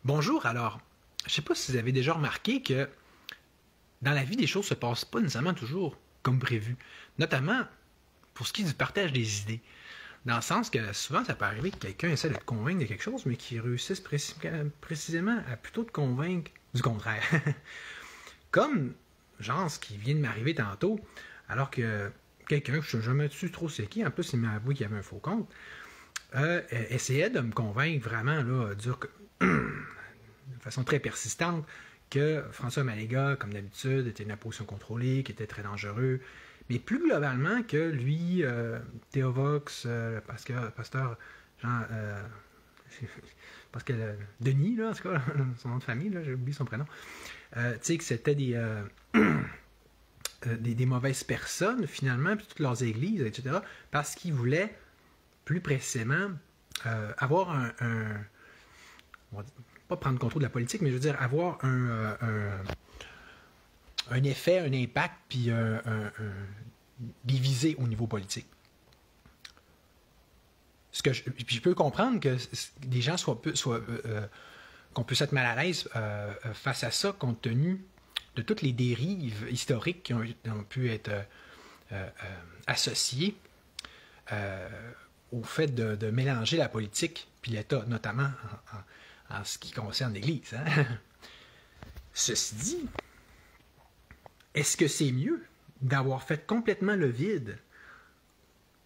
Bonjour, alors, je ne sais pas si vous avez déjà remarqué que dans la vie, les choses ne se passent pas nécessairement toujours comme prévu, notamment pour ce qui est du partage des idées. Dans le sens que souvent, ça peut arriver que quelqu'un essaie de te convaincre de quelque chose, mais qu'il réussisse précisément à plutôt te convaincre du contraire. Comme, genre, ce qui vient de m'arriver tantôt, alors que quelqu'un, je ne sais jamais su trop c'est qui, en plus il m'a avoué qu'il y avait un faux compte, essayait de me convaincre vraiment, là, de façon très persistante, que François Maléga, comme d'habitude, était une opposition contrôlée, qui était très dangereux, mais plus globalement que lui, Théovox, pasteur Jean, Pascal Denis, là, en tout cas, son nom de famille, là, j'ai oublié son prénom, tu sais, que c'était des mauvaises personnes, finalement, puis toutes leurs églises, etc., parce qu'ils voulaient, plus précisément, avoir on va pas prendre le contrôle de la politique, mais je veux dire, avoir un effet, un impact, puis des visées au niveau politique. Puis je peux comprendre que des gens qu'on puisse être mal à l'aise face à ça, compte tenu de toutes les dérives historiques qui ont pu être associées au fait de mélanger la politique puis l'État, notamment en ce qui concerne l'Église. Hein? Ceci dit, est-ce que c'est mieux d'avoir fait complètement le vide,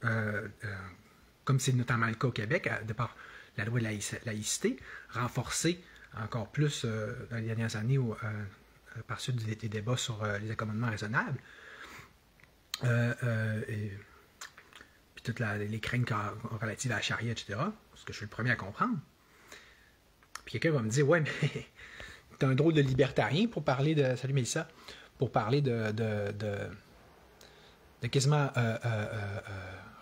comme c'est notamment le cas au Québec, de par la loi de laïcité, renforcée encore plus dans les dernières années par suite des débats sur les accommodements raisonnables, puis toutes les craintes relatives à la charia, etc., ce que je suis le premier à comprendre. Puis quelqu'un va me dire, ouais, mais t'es un drôle de libertarien pour parler de. Salut Mélissa. Pour parler de quasiment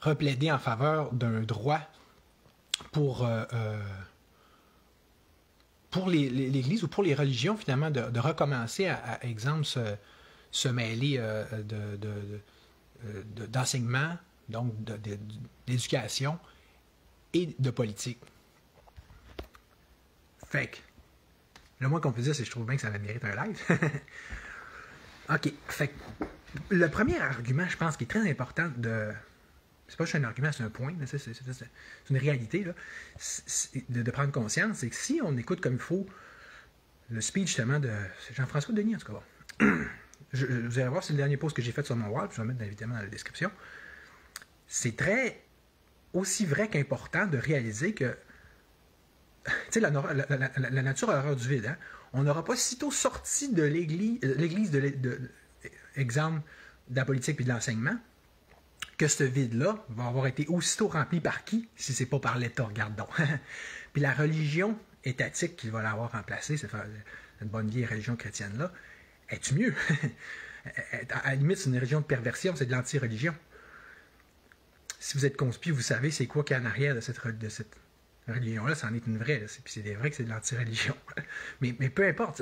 replaider en faveur d'un droit pour l'Église ou pour les religions, finalement, de recommencer à exemple, se mêler d'enseignement, donc d'éducation et de politique. Fait que, le moins qu'on peut dire, c'est que je trouve bien que ça mérite un live. OK. Fait que, le premier argument, je pense, qui est très important c'est pas juste un argument, c'est un point, c'est une réalité, là, de prendre conscience, c'est que si on écoute comme il faut le speech, justement, de Jean-François Denis, en tout cas. Vous allez voir, c'est le dernier post que j'ai fait sur mon wall, puis je vais le mettre évidemment dans la description. C'est aussi vrai qu'important de réaliser que tu sais, la nature a horreur du vide. Hein? On n'aura pas sitôt sorti de l'Église, exemple, de la politique et de l'enseignement, que ce vide-là va avoir été aussitôt rempli par qui, si c'est pas par l'État, regarde donc. Puis la religion étatique qui va l'avoir remplacée, cette bonne vieille religion chrétienne-là, est-tu mieux? À la limite, c'est une religion de perversion, c'est de l'anti-religion. Si vous êtes conspi, vous savez c'est quoi qu'il y a en arrière de cette religion-là, c'en est une vraie. Puis c'est vrai que c'est de l'anti-religion. mais peu importe.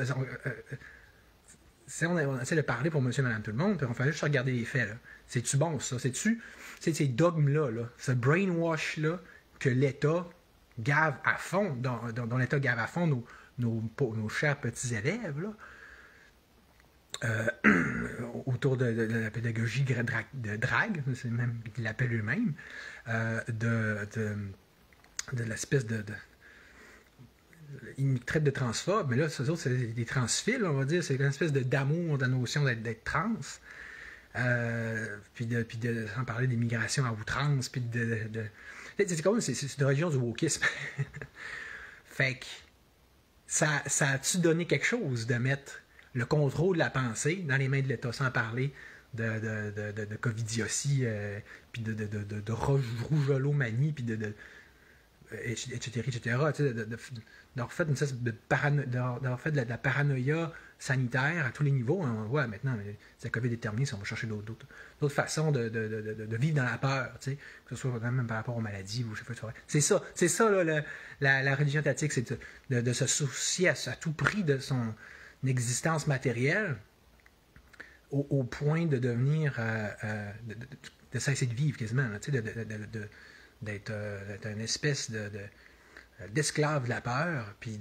On essaie de parler pour monsieur, madame, tout le monde, puis on fait juste regarder les faits. C'est-tu bon, ça? C'est-tu ces dogmes-là, ce brainwash-là que l'État gave à fond, dont l'État gave à fond nos chers petits élèves, là, autour de la pédagogie de drague, c'est même qu'ils l'appellent eux-mêmes, de l'espèce ils traitent de transphobes, mais là, ces autres, c'est des transphiles, on va dire. C'est une espèce d'amour de la notion d'être trans. Puis sans parler d'immigration à outrance, puis c'est comme c'est une religion du wokisme. Fait que ça a-tu donné quelque chose de mettre le contrôle de la pensée dans les mains de l'État, sans parler de covidiotie, puis de rougeolomanie, puis etc. D'avoir fait une espèce d'avoir fait de la paranoïa sanitaire à tous les niveaux. On voit maintenant, c'est la COVID est terminée, si on va chercher d'autres façons de vivre dans la peur, que ce soit même par rapport aux maladies ou je sais pas. C'est ça là, la religion étatique, c'est de se soucier à tout prix de son existence matérielle au point de devenir de cesser de vivre quasiment, d'être une espèce d'esclave de la peur, puis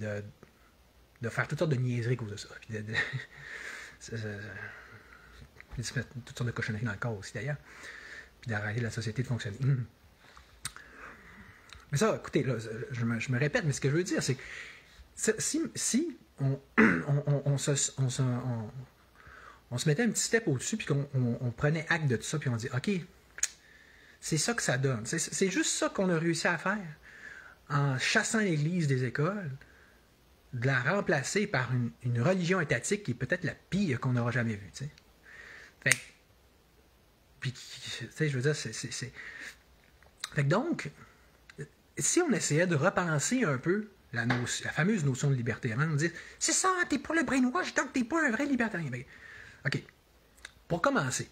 de faire toutes sortes de niaiseries à cause de ça. Puis de mettre toutes sortes de cochonneries dans le corps aussi, d'ailleurs. Puis d'arrêter la société de fonctionner. Mais ça, écoutez, là, je me répète, mais ce que je veux dire, c'est que si on se mettait un petit step au-dessus, puis qu'on prenait acte de tout ça, puis on dit, OK, c'est ça que ça donne. C'est juste ça qu'on a réussi à faire en chassant l'Église des écoles, de la remplacer par une religion étatique qui est peut-être la pire qu'on n'aura jamais vue. T'sais. Fait puis, tu sais, je veux dire, Fait que donc, si on essayait de repenser un peu la fameuse notion de liberté, avant de nous dire, c'est ça, t'es pour le brainwash, donc t'es pas un vrai libertarien. Ben, OK. Pour commencer,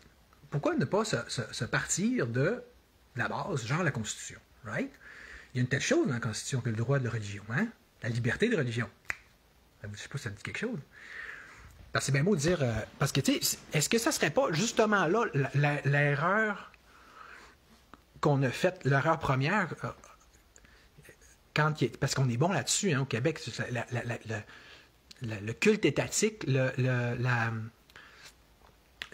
pourquoi ne pas se partir de la base, genre la Constitution, right? Il y a une telle chose dans la Constitution que le droit de religion, hein? La liberté de religion. Je ne sais pas si ça dit quelque chose. Parce que c'est bien beau de dire... parce que, tu sais, est-ce que ça serait pas justement là l'erreur qu'on a faite, l'erreur première, parce qu'on est bon là-dessus, hein, au Québec, le culte étatique,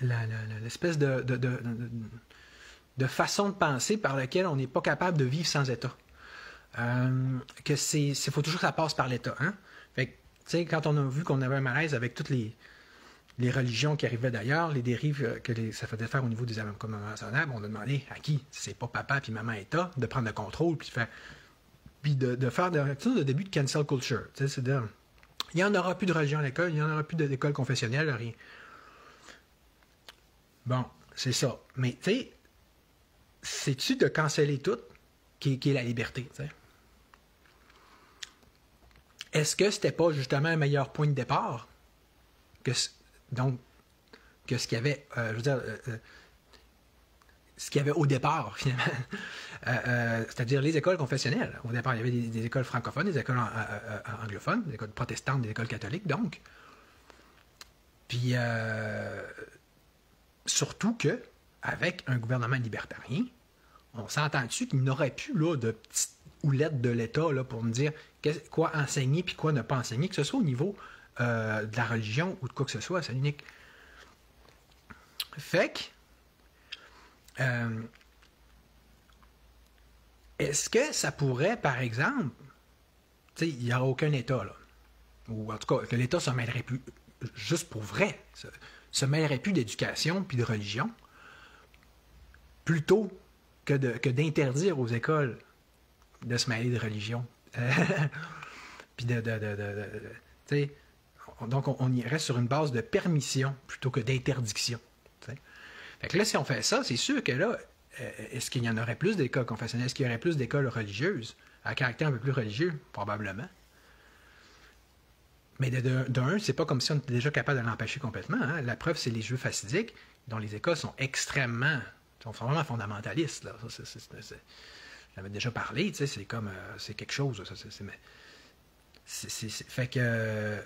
l'espèce de façon de penser par laquelle on n'est pas capable de vivre sans État. Faut toujours que ça passe par l'État. Hein? Fait que, tu sais, quand on a vu qu'on avait un malaise avec toutes les religions qui arrivaient d'ailleurs, les dérives que ça faisait faire au niveau des accommodements nationaux, on a demandé à qui, si c'est pas papa puis maman État, de prendre le contrôle puis de faire le début de cancel culture. Tu sais, il n'y en aura plus de religion à l'école, il n'y en aura plus d'école confessionnelle, rien. Bon, c'est ça. Mais, tu sais, c'est-tu de canceller tout qui est la liberté, tu sais? Est-ce que c'était pas justement un meilleur point de départ que ce qu'il y avait, ce qu'il y avait au départ, finalement? C'est-à-dire les écoles confessionnelles. Au départ, il y avait des écoles francophones, des écoles anglophones, des écoles protestantes, des écoles catholiques, donc. Puis, surtout que, avec un gouvernement libertarien, on s'entend dessus qu'il n'aurait plus là, de petites houlettes de l'État là, pour me dire quoi enseigner puis quoi ne pas enseigner, que ce soit au niveau de la religion ou de quoi que ce soit, c'est unique. Fait que, est-ce que ça pourrait, par exemple, tu sais, il n'y aura aucun État, là, ou en tout cas, que l'État se mêlerait plus, juste pour vrai, se mêlerait plus d'éducation puis de religion, plutôt que d'interdire aux écoles de se mêler de religion. Puis tu sais, donc on irait sur une base de permission plutôt que d'interdiction. T'sais. Fait que là, si on fait ça, c'est sûr que là, est-ce qu'il y en aurait plus d'écoles confessionnelles? Est-ce qu'il y aurait plus d'écoles religieuses, à caractère un peu plus religieux? Probablement. Mais d'un, c'est pas comme si on était déjà capable de l'empêcher complètement. Hein? La preuve, c'est les jeux fastidiques, dont les écoles sont sont vraiment fondamentalistes. Là. J'en avais déjà parlé, tu sais, c'est comme... c'est quelque chose. Fait que...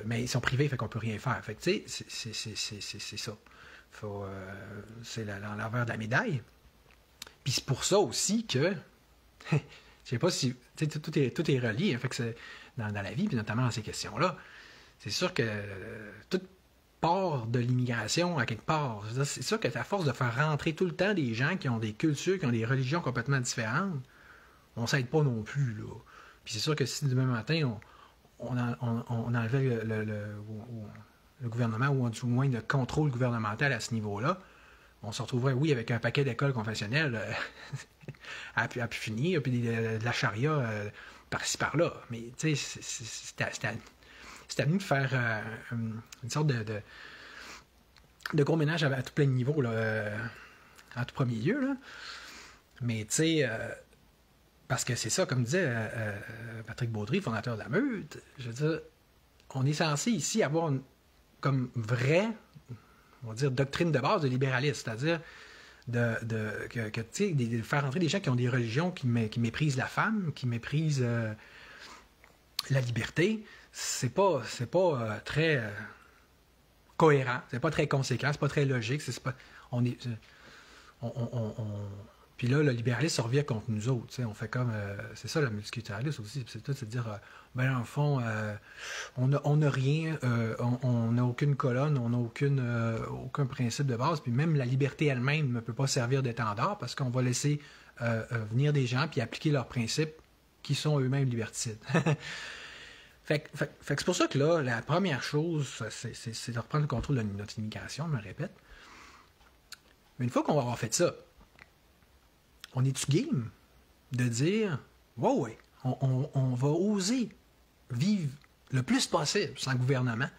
mais ils sont privés, fait qu'on peut rien faire. Fait que, tu sais, c'est ça. C'est l'envers de la médaille. Puis c'est pour ça aussi que... je sais pas si... Tu sais, tout est relié. Hein, fait que c'est dans la vie, puis notamment dans ces questions-là. C'est sûr que tout part de l'immigration à quelque part. C'est sûr que à force de faire rentrer tout le temps des gens qui ont des cultures, qui ont des religions complètement différentes, on s'aide pas non plus, là. Puis c'est sûr que si demain matin, on enlevait le gouvernement, ou du moins le contrôle gouvernemental à ce niveau-là, on se retrouverait, oui, avec un paquet d'écoles confessionnelles à pu finir, puis de la charia par-ci, par-là. Mais, tu sais, c'est à nous de faire une sorte de gros ménage à tout plein de niveaux, là, en tout premier lieu, là. Mais, tu sais, parce que c'est ça, comme disait Patrick Baudry, fondateur de la Meute, je veux dire, on est censé ici avoir comme vraie, on va dire, doctrine de base de libéralisme, c'est-à-dire de faire entrer des gens qui ont des religions qui méprisent la femme, qui méprisent la liberté. C'est pas très cohérent, c'est pas très conséquent, c'est pas très logique. Puis Puis là, le libéralisme se revient contre nous autres. On fait comme. C'est ça le multiculturalisme aussi. C'est tout, c'est de dire, ben, en fond, on n'a rien, on n'a aucune colonne, on n'a aucun principe de base. Puis même la liberté elle-même ne peut pas servir d'étendard parce qu'on va laisser venir des gens puis appliquer leurs principes qui sont eux-mêmes liberticides. Fait que c'est pour ça que là, la première chose, c'est de reprendre le contrôle de notre immigration, je me répète. Mais une fois qu'on va avoir fait ça, on est-tu game de dire, ouais, on va oser vivre le plus possible sans gouvernement,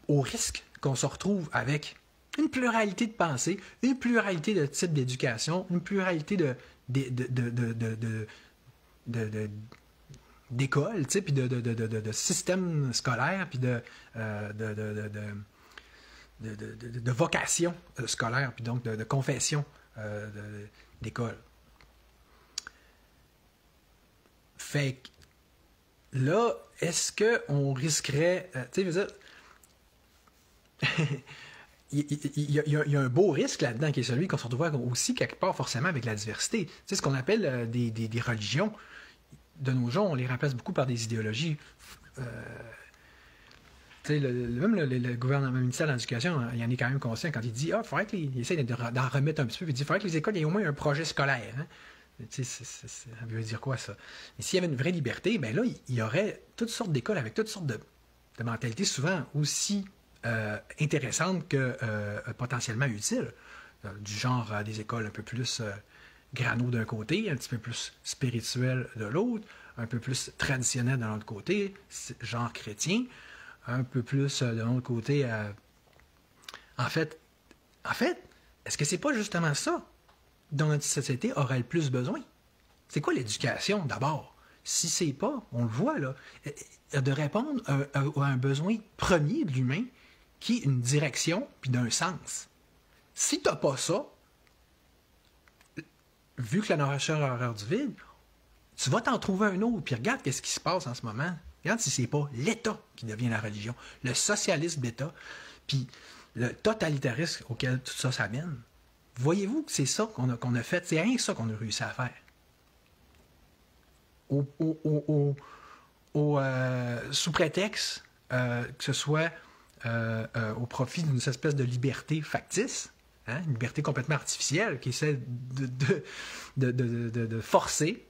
au risque qu'on se retrouve avec une pluralité de pensée, une pluralité de types d'éducation, une pluralité d'écoles, puis de systèmes scolaires, puis de vocation scolaire, puis donc de confession d'école. Fait que là, est-ce qu'on risquerait... tu sais, je veux dire... il y a un beau risque là-dedans qui est celui qu'on se retrouve aussi quelque part forcément avec la diversité. Tu sais, ce qu'on appelle des religions, de nos jours, on les remplace beaucoup par des idéologies. Même le gouvernement, le ministère de l'Éducation, il en est quand même conscient quand il dit il faudrait qu'il essaie d'en remettre un petit peu. Il dit il faudrait que les écoles aient au moins un projet scolaire. Hein? Ça veut dire quoi ça? Mais s'il y avait une vraie liberté, ben là, il y aurait toutes sortes d'écoles avec toutes sortes de mentalités, souvent aussi intéressantes que potentiellement utiles. Du genre des écoles un peu plus grano d'un côté, un petit peu plus spirituel de l'autre, un peu plus traditionnel de l'autre côté, genre chrétien, un peu plus de l'autre côté. En fait, est-ce que c'est pas justement ça dont notre société aurait le plus besoin? C'est quoi l'éducation, d'abord? Si c'est pas, on le voit, là, de répondre à un besoin premier de l'humain, qui est une direction puis d'un sens. Si t'as pas ça, vu que la nourriture a horreur du vide, tu vas t'en trouver un autre, puis regarde qu'est-ce qui se passe en ce moment. Regarde si c'est pas l'État qui devient la religion, le socialisme d'État, puis le totalitarisme auquel tout ça s'amène. Voyez-vous que c'est ça qu'on a fait, c'est rien que ça qu'on a réussi à faire. Sous prétexte que ce soit au profit d'une espèce de liberté factice, hein, une liberté complètement artificielle qui essaie de forcer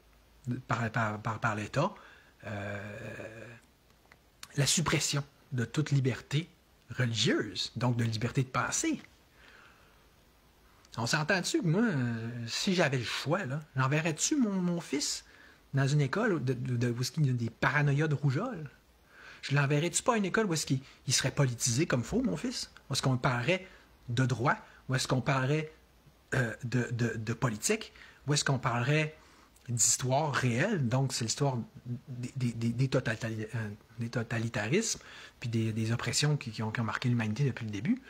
par l'État la suppression de toute liberté religieuse, donc de liberté de pensée. On s'entend-tu que moi, si j'avais le choix, j'enverrais-tu mon fils dans une école où il y a des paranoïas de rougeole? Je l'enverrais-tu pas à une école où est-ce qu'il serait politisé comme faux, mon fils? Où est-ce qu'on parlerait de droit? Où est-ce qu'on parlerait de politique? Où est-ce qu'on parlerait d'histoire réelle? Donc, c'est l'histoire des totalitarismes puis des oppressions qui ont marqué l'humanité depuis le début.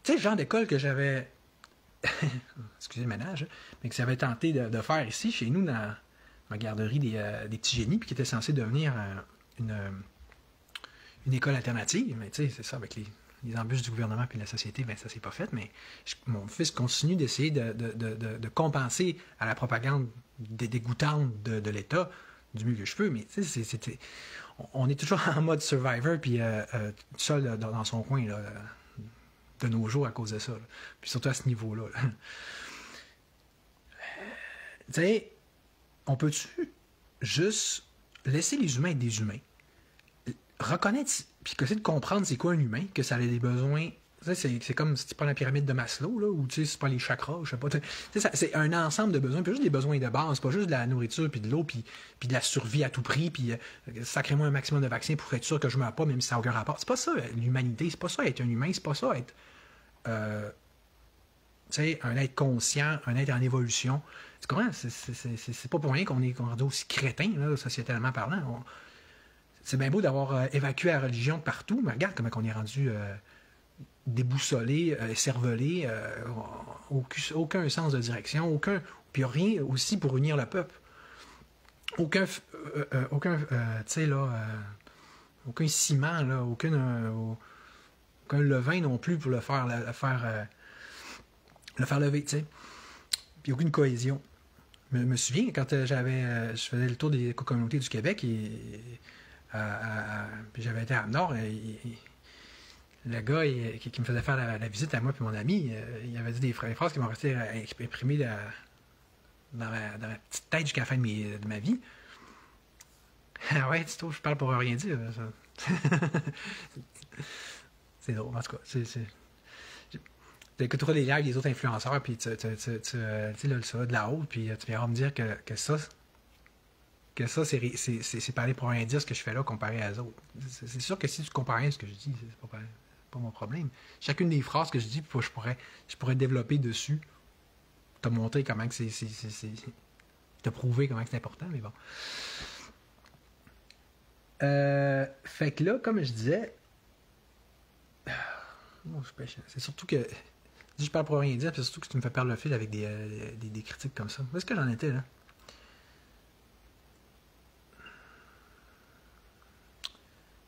Tu sais, le genre d'école que j'avais... excusez le ménage, mais que j'avais tenté de faire ici, chez nous, dans ma garderie des petits génies, puis qui était censé devenir une école alternative. Mais tu sais, c'est ça, avec les embûches du gouvernement puis de la société, ben ça s'est pas fait, mais mon fils continue d'essayer de compenser à la propagande dégoûtante de l'État du mieux que je peux, mais tu sais, on est toujours en mode survivor, puis seul dans son coin, là, de nos jours à cause de ça. Là. Puis surtout à ce niveau-là. Là. Tu sais, on peut-tu juste laisser les humains être des humains? Reconnaître, puis essayer de comprendre c'est quoi un humain, que ça a des besoins. C'est comme si tu prends la pyramide de Maslow, là, ou tu sais, c'est pas les chakras, je sais pas. C'est un ensemble de besoins, puis juste des besoins de base, pas juste de la nourriture, puis de l'eau, puis de la survie à tout prix, puis sacrez-moi un maximum de vaccins pour être sûr que je ne meurs pas, même si ça n'a aucun rapport. C'est pas ça, l'humanité, c'est pas ça être un humain, c'est pas ça être un être conscient, un être en évolution. C'est comment? C'est pas pour rien qu'on est rendu aussi crétin, là, sociétalement parlant. C'est bien beau d'avoir évacué la religion de partout, mais regarde comment on est rendu déboussolé, cervelé, aucun sens de direction, puis rien aussi pour unir le peuple. Aucun ciment, là, aucun levain non plus pour le faire lever, tu sais. puis aucune cohésion. Je me souviens quand je faisais le tour des communautés du Québec puis j'avais été à Nord, le gars qui me faisait faire la visite à moi et mon ami, il avait dit des phrases qui m'ont resté imprimées dans ma petite tête jusqu'à la fin de ma vie. Ah ouais, Tito, je parle pour rien dire. Ça. C'est drôle, en tout cas. Tu écouteras les lives des autres influenceurs, puis tu là, ça, de la haut, puis tu viendras me dire que ça, c'est parler pour rien dire ce que je fais là comparé à eux autres. C'est sûr que si tu compares rien à ce que je dis, c'est pas mon problème. Chacune des phrases que je dis, je pourrais développer dessus, te montrer comment que te prouver comment c'est important, mais bon. Fait que là, comme je disais, c'est surtout que je parle pour rien dire, puis c'est surtout que tu me fais perdre le fil avec des critiques comme ça. Où est-ce que j'en étais là?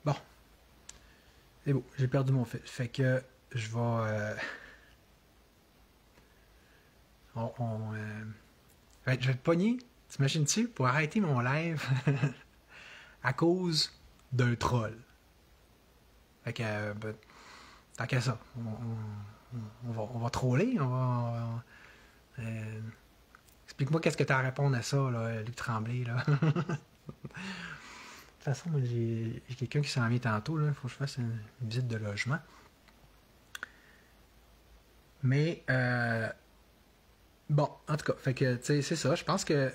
Bon, c'est beau, j'ai perdu mon fil. Fait que je vais. Je vais te pogner, t'imagines-tu, pour arrêter mon live à cause d'un troll. Fait que, tant qu'à ça, on va troller, explique-moi qu'est-ce que tu as à répondre à ça, là, Luc Tremblay, là. De toute façon, moi, j'ai quelqu'un qui s'en vient tantôt, là, il faut que je fasse une visite de logement. Mais, bon, en tout cas, fait que, tu sais, c'est ça, je pense que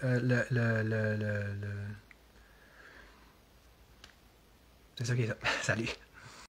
c'est ça qui est ça. Salut.